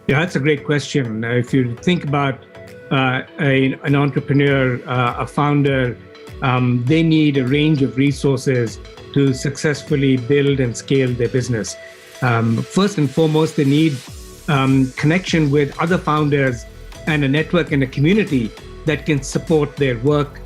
Yeah, that's a great question. If you think about an entrepreneur, a founder, they need a range of resources to successfully build and scale their business. First and foremost, they need connection with other founders and a network and a community that can support their work.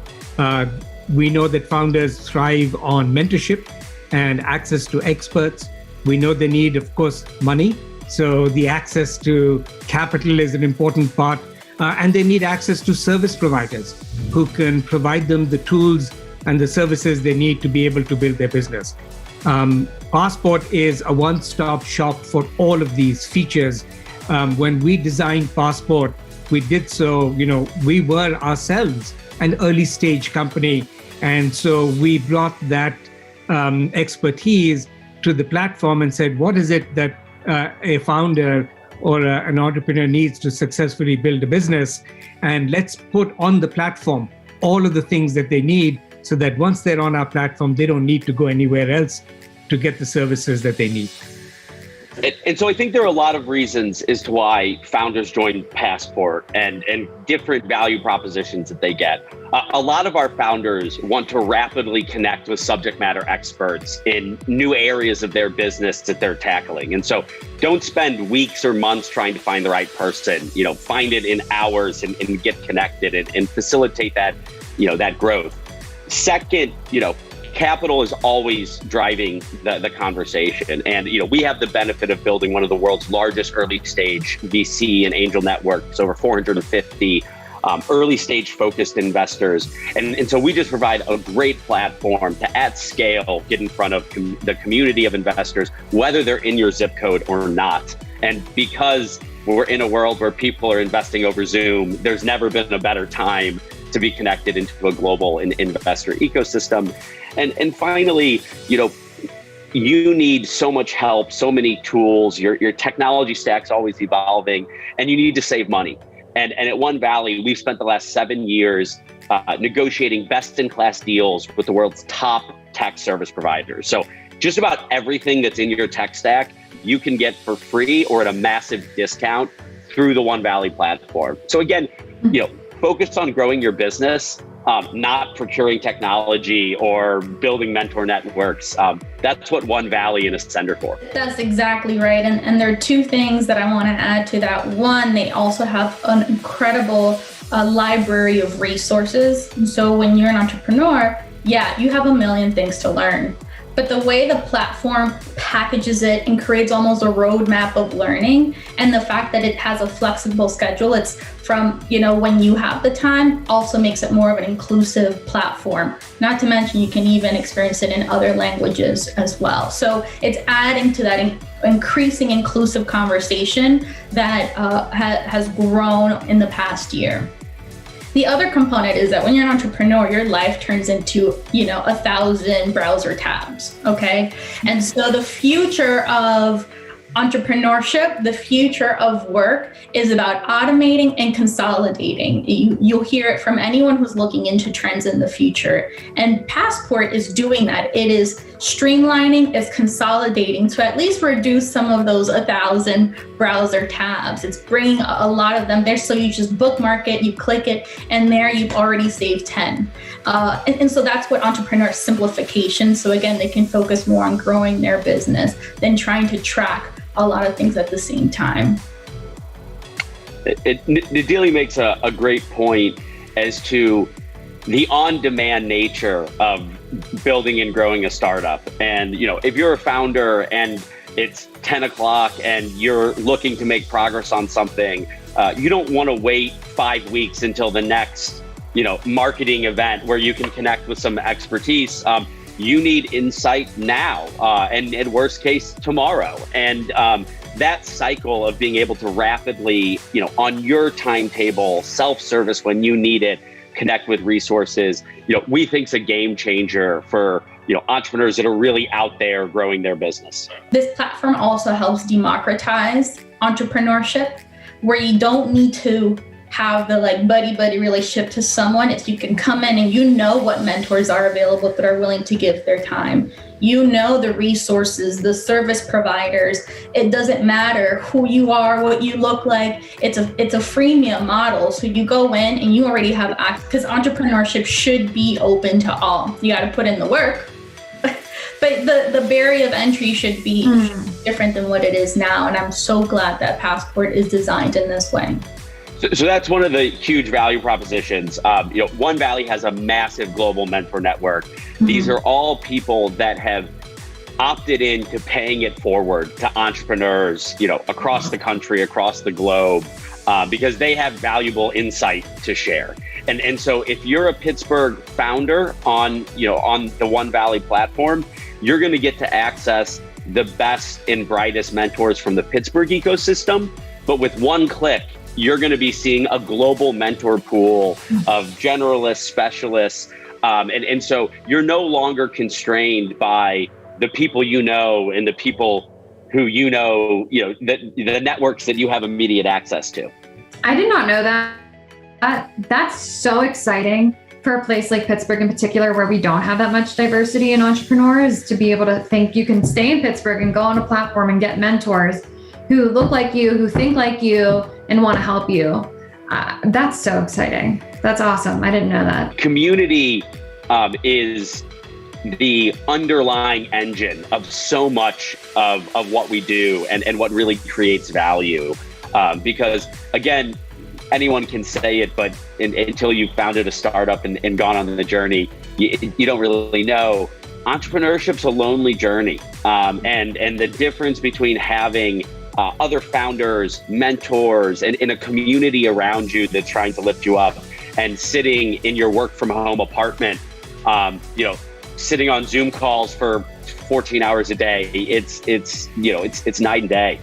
We know that founders thrive on mentorship and access to experts. We know they need, of course, money. So the access to capital is an important part. And they need access to service providers who can provide them the tools and the services they need to be able to build their business. Passport is a one-stop shop for all of these features. When we designed Passport, we did so, we were ourselves an early stage company. And so we brought that expertise to the platform and said, what is it that a founder or an entrepreneur needs to successfully build a business? And let's put on the platform all of the things that they need so that once they're on our platform, they don't need to go anywhere else to get the services that they need. And so I think there are a lot of reasons as to why founders join Passport and different value propositions that they get. A lot of our founders want to rapidly connect with subject matter experts in new areas of their business that they're tackling. And so don't spend weeks or months trying to find the right person, find it in hours and get connected and facilitate that, that growth. Second, capital is always driving the conversation. And, we have the benefit of building one of the world's largest early stage VC and angel networks, over 450 early stage focused investors. And so we just provide a great platform to at scale get in front of the community of investors, whether they're in your zip code or not. And because we're in a world where people are investing over Zoom, there's never been a better time to be connected into a global investor ecosystem. And finally, you need so much help, so many tools, your technology stack's always evolving, and you need to save money. And at OneValley, we've spent the last 7 years negotiating best-in-class deals with the world's top tech service providers. So just about everything that's in your tech stack, you can get for free or at a massive discount through the OneValley platform. So again, focus on growing your business, not procuring technology or building mentor networks. That's what OneValley is a center for. That's exactly right. And there are two things that I want to add to that. One, they also have an incredible library of resources. So when you're an entrepreneur, you have a million things to learn. But the way the platform packages it and creates almost a roadmap of learning, and the fact that it has a flexible schedule, it's from, when you have the time, also makes it more of an inclusive platform. Not to mention, you can even experience it in other languages as well. So it's adding to that increasing inclusive conversation that has grown in the past year. The other component is that when you're an entrepreneur, your life turns into, 1,000 browser tabs, okay? And so the future of entrepreneurship, the future of work is about automating and consolidating. You'll hear it from anyone who's looking into trends in the future. And Passport is doing that. It is streamlining, it's consolidating to at least reduce some of those 1,000 browser tabs. It's bringing a lot of them there. So you just bookmark it, you click it, and there you've already saved 10. And so that's what entrepreneur simplification. So again, they can focus more on growing their business than trying to track a lot of things at the same time. Nidili makes a great point as to the on-demand nature of building and growing a startup. And, if you're a founder and it's 10 o'clock and you're looking to make progress on something, you don't want to wait 5 weeks until the next, marketing event where you can connect with some expertise. You need insight now, and in worst case, tomorrow. And that cycle of being able to rapidly, on your timetable, self-service when you need it, connect with resources, we think is a game changer for, entrepreneurs that are really out there growing their business. This platform also helps democratize entrepreneurship, where you don't need to have the buddy relationship to someone. If you can come in and what mentors are available that are willing to give their time. You know the resources, the service providers. It doesn't matter who you are, what you look like. It's a freemium model. So you go in and you already have access, because entrepreneurship should be open to all. You got to put in the work. But the barrier of entry should be different than what it is now. And I'm so glad that Passport is designed in this way. So that's one of the huge value propositions. OneValley has a massive global mentor network. These are all people that have opted into paying it forward to entrepreneurs, across the country, across the globe, because they have valuable insight to share. And so if you're a Pittsburgh founder on the OneValley platform, you're going to get to access the best and brightest mentors from the Pittsburgh ecosystem. But with one click, you're going to be seeing a global mentor pool of generalists, specialists. And so you're no longer constrained by the people and the people who the networks that you have immediate access to. I did not know that. That's so exciting for a place like Pittsburgh in particular, where we don't have that much diversity in entrepreneurs, to be able to think you can stay in Pittsburgh and go on a platform and get mentors who look like you, who think like you, and want to help you. That's so exciting. That's awesome. I didn't know that. Community is the underlying engine of so much of what we do and what really creates value. Because again, anyone can say it, but until you've founded a startup and gone on the journey, you don't really know. Entrepreneurship's a lonely journey. And the difference between having other founders, mentors, and in a community around you that's trying to lift you up, and sitting in your work from home apartment, sitting on Zoom calls for 14 hours a day, it's night and day.